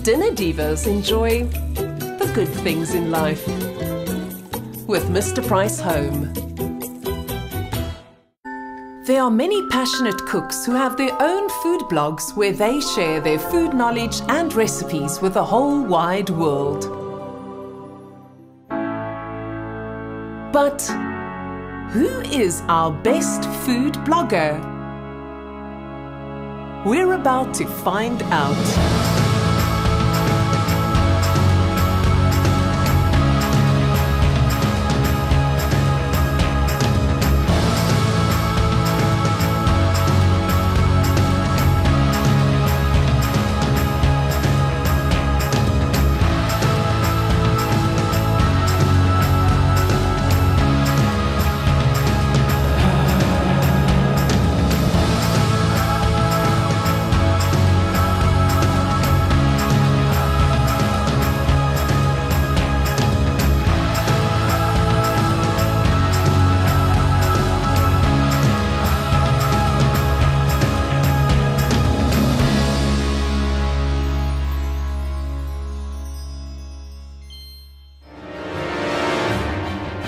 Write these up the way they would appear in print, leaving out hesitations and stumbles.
Dinner Divas enjoy the good things in life with Mr. Price Home. There are many passionate cooks who have their own food blogs where they share their food knowledge and recipes with the whole wide world. But who is our best food blogger? We're about to find out.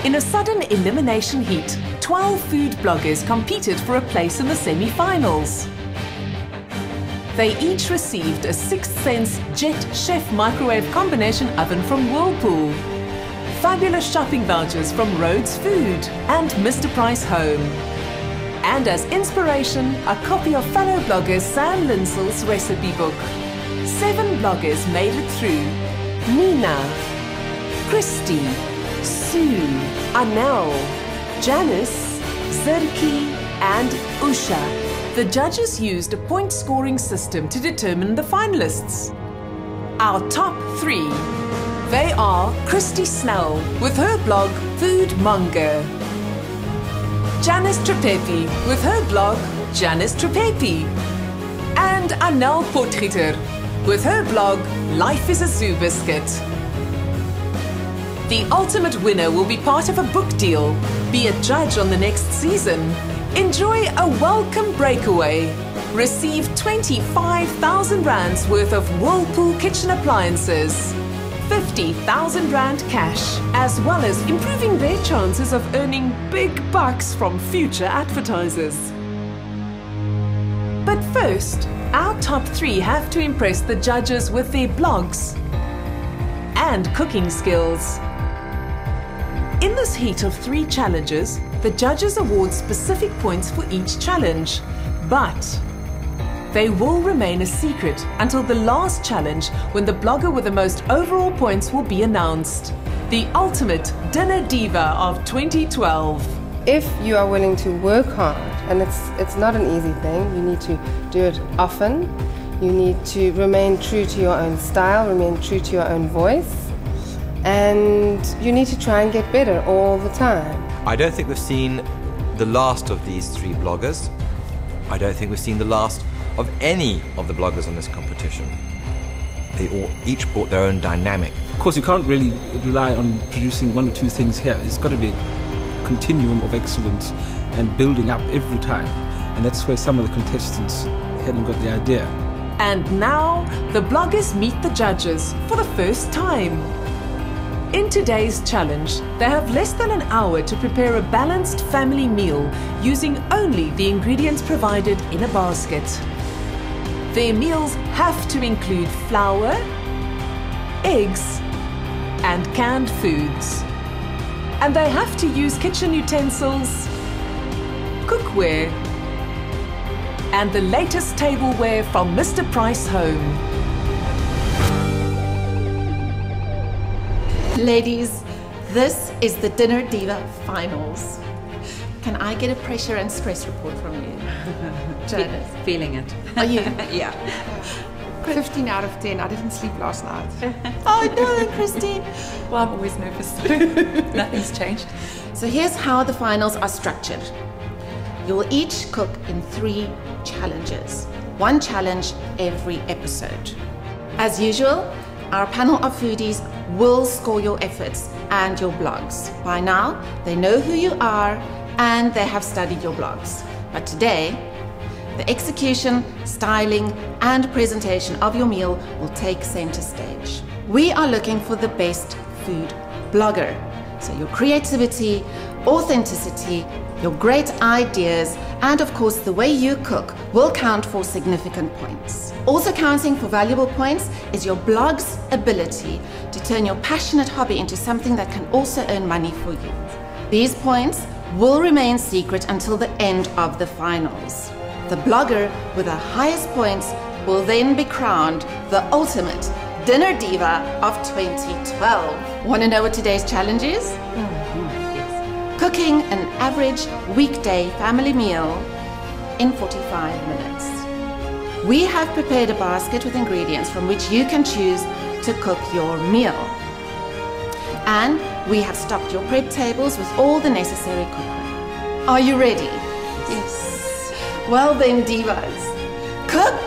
In a sudden elimination heat, 12 food bloggers competed for a place in the semi-finals. They each received a 6th Sense Jet Chef microwave combination oven from Whirlpool, fabulous shopping vouchers from Rhodes Food and Mr. Price Home, and as inspiration, a copy of fellow blogger Sam Linsel's recipe book. 7 bloggers made it through: Nina, Christy, Sue, Anel, Janice, Zirki and Usha. The judges used a point-scoring system to determine the finalists. Our top 3. They are Christy Snell with her blog Food Monger, Janice Trepepi with her blog Janice Trepepi, and Anel Potgieter with her blog Life is a Zoo Biscuit. The ultimate winner will be part of a book deal, be a judge on the next season, enjoy a welcome breakaway, receive 25,000 rands worth of Whirlpool kitchen appliances, 50,000 rand cash, as well as improving their chances of earning big bucks from future advertisers. But first, our top 3 have to impress the judges with their blogs and cooking skills. In this heat of 3 challenges, the judges award specific points for each challenge, but they will remain a secret until the last challenge, when the blogger with the most overall points will be announced. The ultimate dinner diva of 2012. If you are willing to work hard, and it's not an easy thing, you need to do it often, you need to remain true to your own style, remain true to your own voice, and you need to try and get better all the time. I don't think we've seen the last of these 3 bloggers. I don't think we've seen the last of any of the bloggers on this competition. They all each brought their own dynamic. Of course, you can't really rely on producing 1 or 2 things here. It's got to be a continuum of excellence and building up every time. And that's where some of the contestants hadn't got the idea. And now, the bloggers meet the judges for the first time. In today's challenge, they have less than an hour to prepare a balanced family meal using only the ingredients provided in a basket. Their meals have to include flour, eggs, and canned foods. And they have to use kitchen utensils, cookware, and the latest tableware from Mr. Price Home. Ladies, this is the Dinner Diva Finals. Can I get a pressure and stress report from you? Janice? Feeling it. Are you? Yeah. 15 out of 10. I didn't sleep last night. Oh no, Christine. Well, I'm always nervous. Nothing's changed. So here's how the finals are structured. You will each cook in 3 challenges. 1 challenge every episode. As usual, our panel of foodies will score your efforts and your blogs. By now, they know who you are and they have studied your blogs. But today, The execution, styling, and presentation of your meal will take center stage. We are looking for the best food blogger. So your creativity, authenticity, your great ideas, and of course the way you cook will count for significant points. Also counting for valuable points is your blog's ability to turn your passionate hobby into something that can also earn money for you. These points will remain secret until the end of the finals. The blogger with the highest points will then be crowned the ultimate Dinner Diva of 2012. Want to know what today's challenge is? Yes. Cooking an average weekday family meal in 45 minutes. We have prepared a basket with ingredients from which you can choose to cook your meal. And we have stocked your prep tables with all the necessary cookware. Are you ready? Yes. Well then, divas, cook!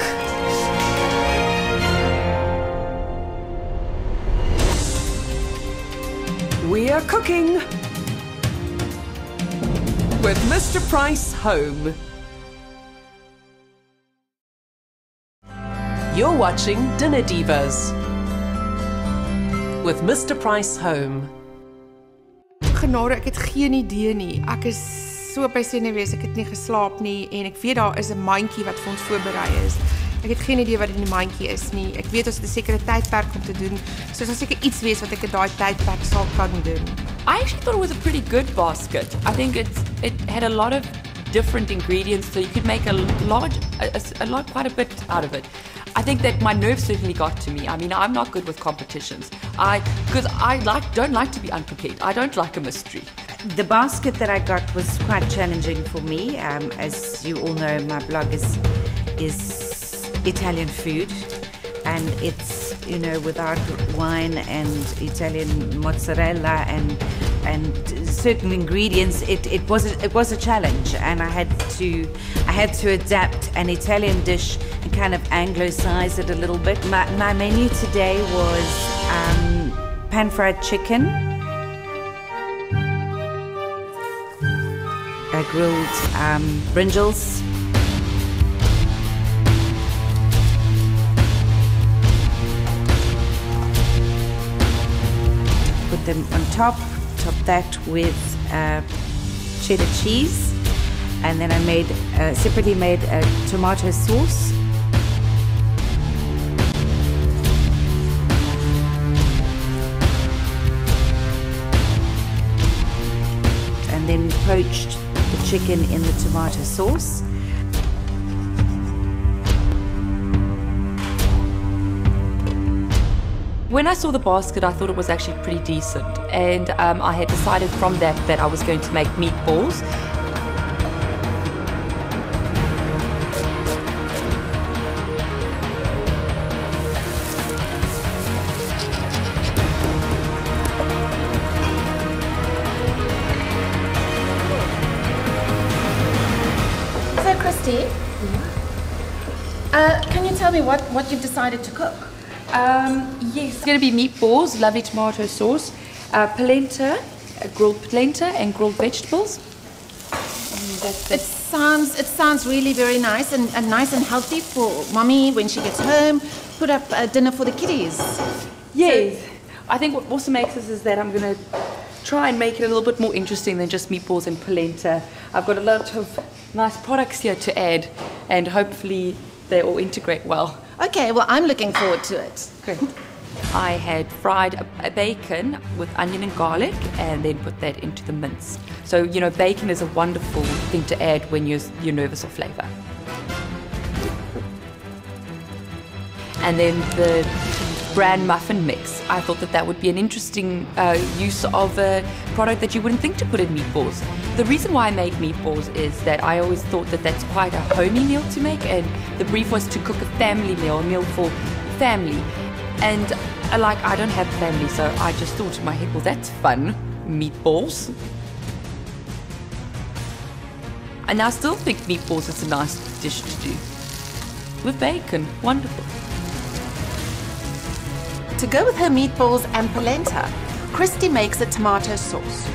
We are cooking with Mr. Price Home. You're watching Dinner Divas with Mr. Price Home. Genade, ek het geen idee nie. Ek is so by senuwees, ek het nie geslaap nie en ek weet daar is 'n mandjie wat vir ons voorberei is. Ek het geen idee wat in die mandjie is nie. Ek weet ons het 'n sekere tydperk om te doen. So as seker iets wees wat ek in daai tydperk sal kan doen. I actually thought it was a pretty good basket. I think it had a lot of different ingredients, so you could make quite a bit out of it. I think that my nerves certainly got to me. I mean, I'm not good with competitions. Because I don't like to be unprepared. I don't like a mystery. The basket that I got was quite challenging for me. As you all know, my blog is Italian food, and it's, you know, without wine and Italian mozzarella and certain ingredients, it was a challenge, and I had to adapt an Italian dish and kind of anglicize it a little bit. My menu today was pan-fried chicken, grilled brinjals, put them on top that with cheddar cheese, and then I separately made a tomato sauce, and then poached the chicken in the tomato sauce. When I saw the basket, I thought it was actually pretty decent, and I had decided from that I was going to make meatballs. So, Christy, can you tell me what you've decided to cook? Yes, it's going to be meatballs, lovely tomato sauce, polenta, grilled polenta, and grilled vegetables. It sounds really very nice and nice and healthy for mommy when she gets home. Put up a dinner for the kiddies. Yes, I think what also makes this is that I'm going to try and make it a little bit more interesting than just meatballs and polenta. I've got a lot of nice products here to add, and hopefully they all integrate well. Okay, well, I'm looking forward to it. Great. I had fried a bacon with onion and garlic, and then put that into the mince. So, you know, bacon is a wonderful thing to add when you're nervous of flavour. And then the bran muffin mix. I thought that would be an interesting use of a product that you wouldn't think to put in meatballs. The reason why I made meatballs is that I always thought that that's quite a homey meal to make, and the brief was to cook a family meal, a meal for family. And I don't have family, so I just thought in my head, well, that's fun, meatballs. And I still think meatballs is a nice dish to do. With bacon, wonderful. To go with her meatballs and polenta, Christy makes a tomato sauce.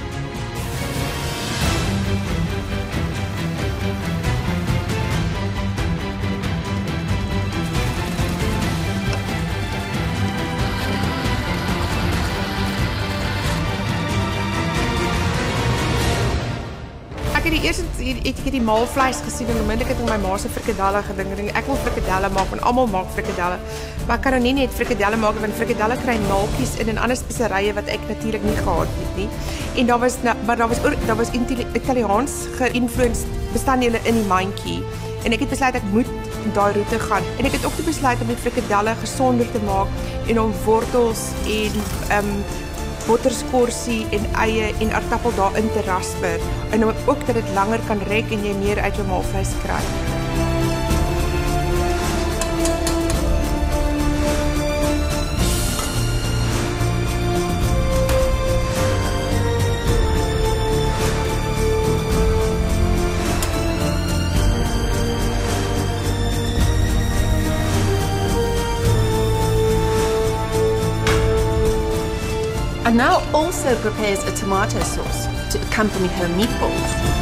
eers het ek die maalvleis gesien en onmiddellik het ek my ma se frikadelle gedink. Ek wil frikadelle maak want almal maak frikadelle. Maar ek kan nou nie net frikadelle maak want frikadelle kry naaltjies in en ander speserye wat ek natuurlik nie gehad het nie. En daar was Italiaans geïnfluenced bestanddele in die mandjie. En ek het besluit ek moet daai roete gaan. En ek het ook besluit om die frikadelle gesonder te maak en om wortels en botterskorsie en eie en aardappel daarin te rasper. En ook dat dit langer kan rek en jy meer uit jou maalvleis kry. Anna also prepares a tomato sauce to accompany her meatballs.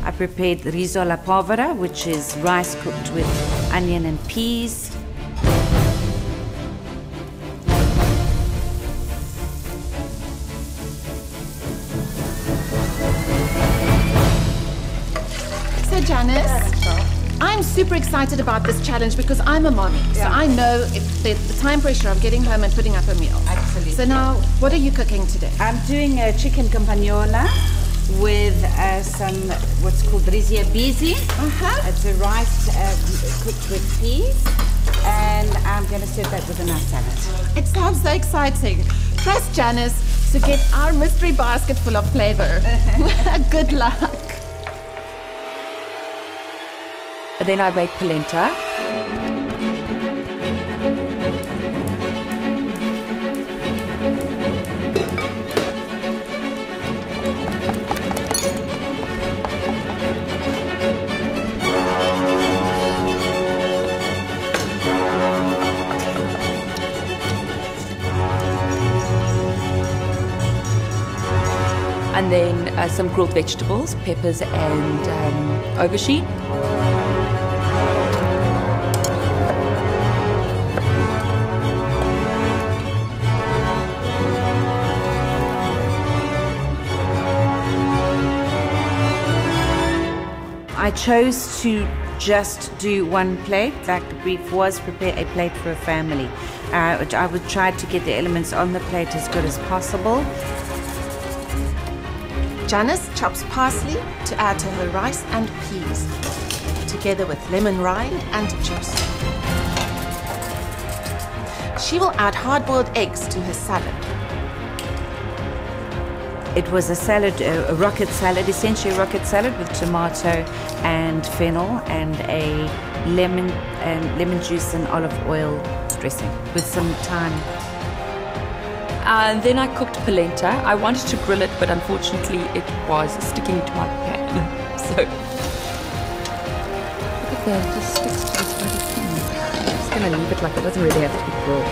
I prepared riso alla povera, which is rice cooked with onion and peas. So Janice, I'm super excited about this challenge because I'm a mommy. So I know the time pressure of getting home and putting up a meal. Absolutely. So now, what are you cooking today? I'm doing a chicken campagnola with some what's called riso bisi. It's a rice cooked with peas, and I'm going to serve that with a nice salad. It sounds so exciting. Trust Janice to get our mystery basket full of flavor. Good luck. Then I make polenta. And then some grilled vegetables, peppers and aubergine. I chose to just do one plate, like the brief was, prepare a plate for a family. I would try to get the elements on the plate as good as possible. Janice chops parsley to add to her rice and peas, together with lemon rind and juice. She will add hard-boiled eggs to her salad. It was a salad, a rocket salad, essentially a rocket salad with tomato and fennel and a lemon juice and olive oil dressing with some thyme. And then I cooked polenta. I wanted to grill it, but unfortunately it was sticking to my pan. So, look at that, it just sticks to the bloody thing. I'm just going to leave it like it doesn't really have to be grilled.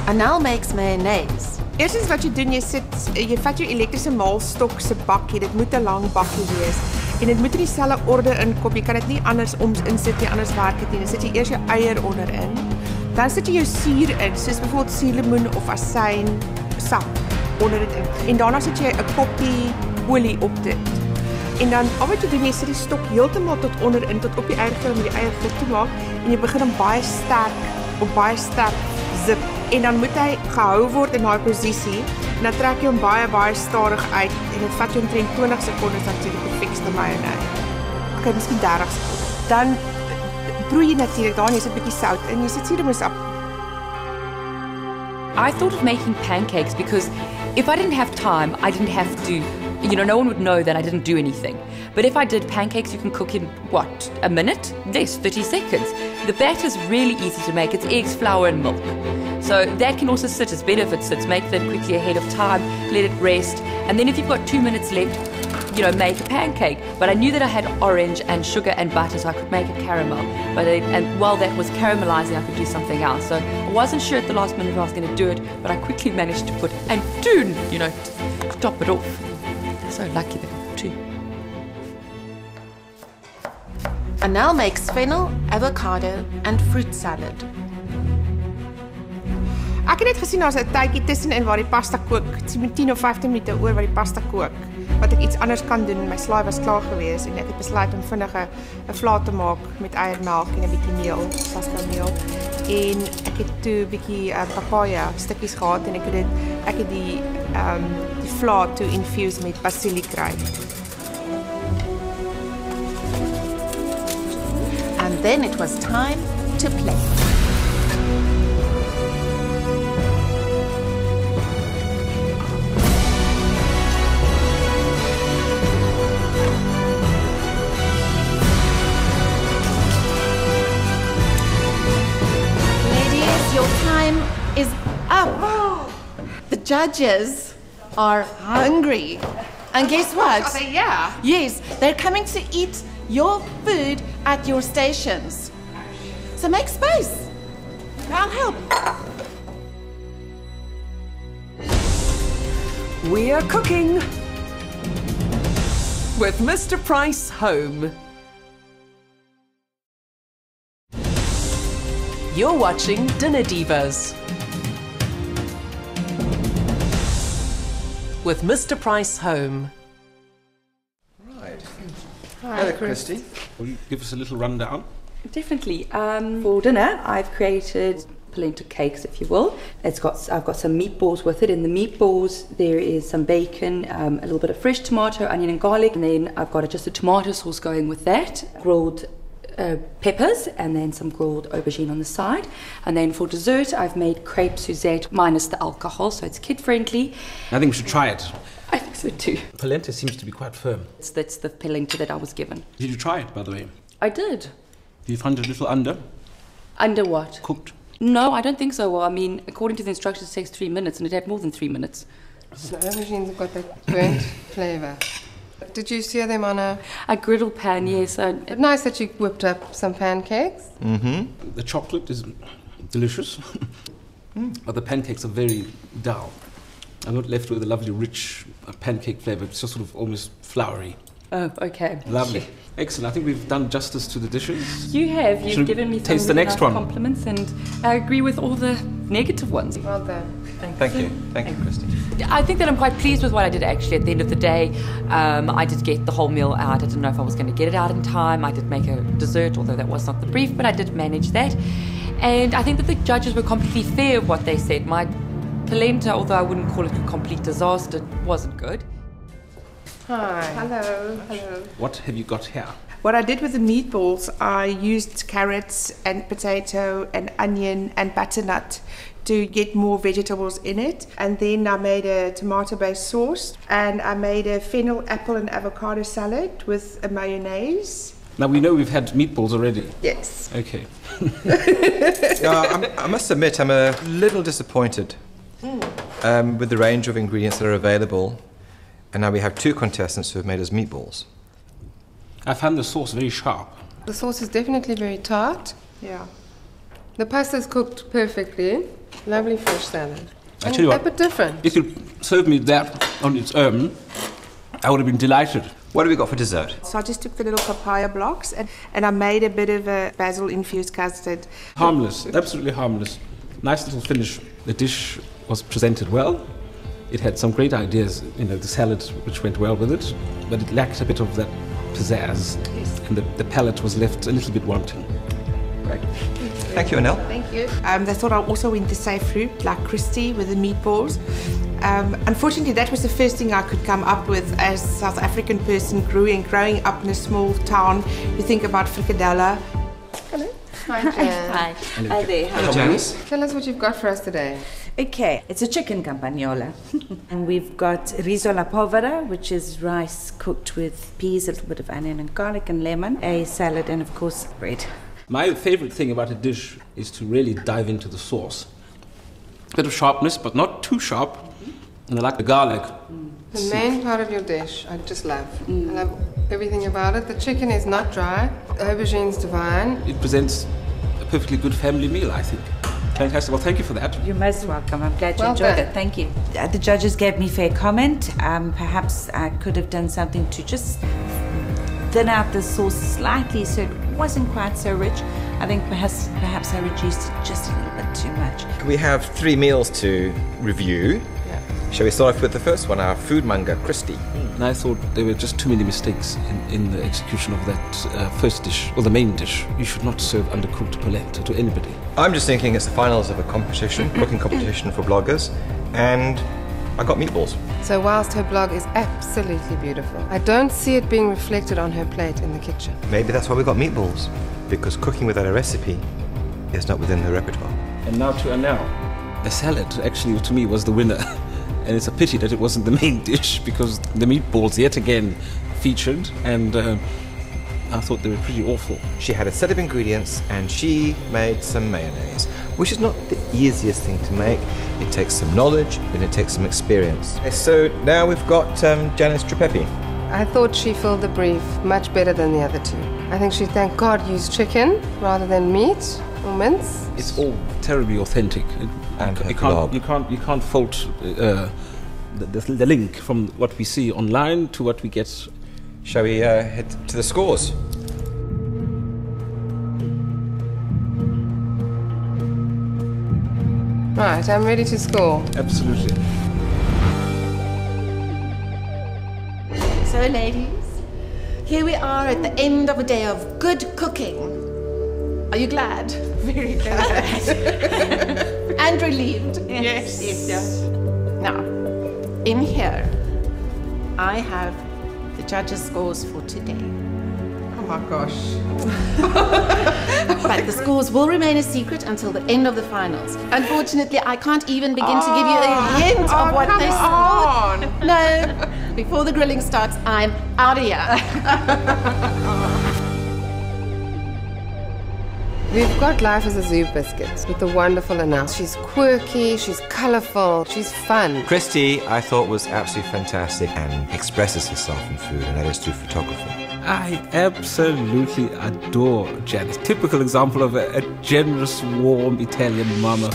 Anel makes mayonnaise. Eerstens wat jy doen, jy vat jou elektriese maalstok se bakkie. Dit moet 'n lang bakkie wees. En dit moet in dieselfde orde inkom. Jy kan dit nie anders insit nie, anders werk dit nie. Dan sit jy eers jou eier onderin. Dan sit jy jou suur in, soos byvoorbeeld suurlemoen of asyn, sap onder dit in. En daarna sit jy 'n koppie olie op dit. En dan al wat jy doen, jy sit die stok heeltemal tot onderin, tot op die eiervel om die eier goed te maak en jy begin hom baie sterk zip. En dan moet hy gehou word in daai posisie en dan trek jy hom baie stadig uit en dit vat jou omtrent 20 sekondes dan sien jy die perfekste mayonnaise. Okay, miskien 30 sekondes. Dan proe jy natuurlik daar, jy sit 'n bietjie sout en jy sit suurlemoen op. I thought of making pancakes because if I didn't have time, I didn't have to, no one would know that I didn't do anything. But if I did pancakes, you can cook in, what, a minute? Less, 30 seconds. The batter's really easy to make. It's eggs, flour and milk. So that can also sit as benefits. Make that quickly ahead of time, let it rest. And then if you've got 2 minutes left, make a pancake. But I knew that I had orange and sugar and butter, so I could make a caramel. And while that was caramelizing, I could do something else. So I wasn't sure at the last minute if I was going to do it, but I quickly managed to put and tune, to top it off. So lucky that I too. Anel makes fennel, avocado and fruit salad. Ek het net gesien daar's 'n tydjie tussenin waar die pasta kook. Dit is 10 of 15 minute oor wat die pasta kook. Wat ek iets anders kan doen. My slaai was klaar gewees en ek het besluit om vinnig 'n vla te maak met eiermelk en 'n bietjie meel, pasta meel. En ek het toe 'n bietjie papaja stukkies gehad en ek het die vla toe infuse met basiliekruid. And then it was time to play. Ladies, your time is up. The judges are hungry. And guess what? Are they here? Yes, they're coming to eat your food at your stations. So make space. I'll help. We are cooking with Mr. Price home. You're watching Dinner Divas with Mr. Price home. Right. Hi, Hello, Christy. Will you give us a little rundown? Definitely. For dinner, I've created polenta cakes, if you will. I've got some meatballs with it. In the meatballs, there is some bacon, a little bit of fresh tomato, onion and garlic, and then I've got just a tomato sauce going with that, grilled peppers, and then some grilled aubergine on the side. And then for dessert, I've made crepe Suzette minus the alcohol, so it's kid-friendly. I think we should try it. I think so too. Polenta seems to be quite firm. That's the polenta that I was given. Did you try it, by the way? I did. Do you find it a little Under what? cooked? No, I don't think so. Well, I mean, according to the instructions, it takes 3 minutes, and it had more than 3 minutes. The aubergines have got that burnt flavour. Did you sear them on a... A griddle pan, yes. Nice that you whipped up some pancakes. Mm-hmm. The chocolate is delicious, but the pancakes are very dull. I'm not left with a lovely, rich pancake flavour. It's just sort of almost floury. Oh, okay. Lovely. Excellent. I think we've done justice to the dishes. You have. You've Should we given me some taste the really next nice one? compliments, and I agree with all the negative ones. Well done. Thank you. Thank you, Christy. I think that I'm quite pleased with what I did actually at the end of the day. I did get the whole meal out. I didn't know if I was going to get it out in time. I did make a dessert, although that was not the brief, but I did manage that. And I think that the judges were completely fair of what they said. My polenta, although I wouldn't call it a complete disaster, wasn't good. Hi. Hello, hello. What have you got here? What I did with the meatballs, I used carrots and potato and onion and butternut to get more vegetables in it. And then I made a tomato-based sauce, and I made a fennel, apple and avocado salad with a mayonnaise. Now, we know we've had meatballs already. Yes. Okay. I must admit, I'm a little disappointed with the range of ingredients that are available. And now we have two contestants who have made us meatballs. I found the sauce very sharp. The sauce is definitely very tart. Yeah. The pasta's cooked perfectly. Lovely fresh salad. I tell you what, a bit different. if you served me that on its own, I would have been delighted. What have we got for dessert? So I just took the little papaya blocks and I made a bit of a basil-infused custard. Harmless, absolutely harmless. Nice little finish. The dish was presented well. It had some great ideas, the salad which went well with it, but it lacked a bit of that pizzazz, and the palate was left a little bit wanting. Right. Thank you, Anel. Thank you. They thought I also went to say fruit, like Christy with the meatballs. Unfortunately, that was the first thing I could come up with as a South African person growing up in a small town. You think about frikadella. Hello. Hi, Jan. Hi. Hi there. Hello, Janice. Tell us what you've got for us today. Okay, it's a chicken campagnola. And we've got riso alla povera, which is rice cooked with peas, a little bit of onion and garlic and lemon, a salad, and of course bread. My favorite thing about a dish is to really dive into the sauce. A bit of sharpness, but not too sharp. And I like the garlic. The main part of your dish, I just love. I love everything about it. The chicken is not dry. The aubergine's divine. It presents a perfectly good family meal, I think. Fantastic. Well, thank you for that. You're most welcome. I'm glad you Well enjoyed done. it. Thank you. The judges gave me fair comment. Perhaps I could have done something to just thin out the sauce slightly so it wasn't quite so rich. I think perhaps I reduced it just a little bit too much. We have 3 meals to review. Shall we start off with the first one, our foodmonger, Christy? And I thought there were just too many mistakes in the execution of that first dish, or the main dish. You should not serve undercooked polenta to anybody. I'm just thinking it's the finals of a competition, cooking competition for bloggers, and I got meatballs. So whilst her blog is absolutely beautiful, I don't see it being reflected on her plate in the kitchen. Maybe that's why we got meatballs, because cooking without a recipe is not within the repertoire. And now to Anel. The salad, actually, to me, was the winner. And it's a pity that it wasn't the main dish, because the meatballs yet again featured, and I thought they were pretty awful. She had a set of ingredients and she made some mayonnaise, which is not the easiest thing to make. It takes some knowledge and it takes some experience. So now we've got Janice Trepepi. I thought she filled the brief much better than the other two. I think she, thank God, used chicken rather than meat or mince. It's all terribly authentic. And her you blog. can't fault the link from what we see online to what we get. Shall we head to the scores? Right, I'm ready to score. Absolutely. So, ladies, here we are at the end of a day of good cooking. Are you glad? Very glad. And relieved. Yes. Yes. Now, in here, I have the judges' scores for today. Oh my gosh. But the scores will remain a secret until the end of the finals. Unfortunately, I can't even begin to give you a hint of what they scored. No, before the grilling starts, I'm out of here. We've got Life as a Zoo biscuit with the wonderful Anel. She's quirky, she's colourful, she's fun. Christy, I thought, was absolutely fantastic and expresses herself in food, and that is through photography. I absolutely adore Janice. Typical example of a generous, warm Italian mama.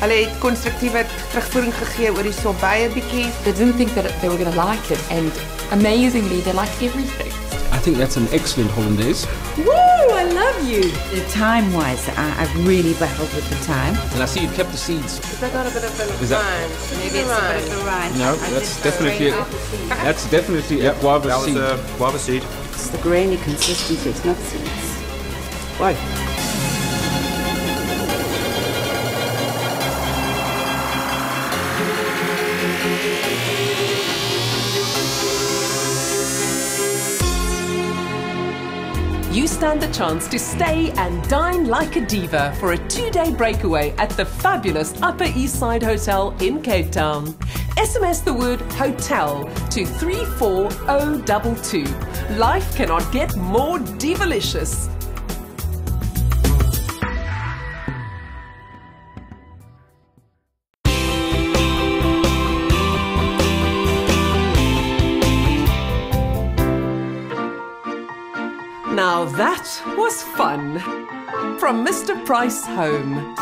Hulle het konstruktiewe terugvoering gegee oor die sop baie bietjie. They didn't think that they were going to like it, and amazingly, they liked everything. I think that's an excellent hollandaise. Woo! I love you. Time-wise, I really battled with the time. And I see you kept the seeds. They got a bit of Is that- Maybe it's a bit of a rind. No, I that's just definitely a guava seed. guava seed. It's the grainy consistency, it's not seeds. Why? You stand a chance to stay and dine like a diva for a 2-day breakaway at the fabulous Upper East Side Hotel in Cape Town. SMS the word hotel to 34022. Life cannot get more divalicious. Now that was fun. From Mr. Price Home.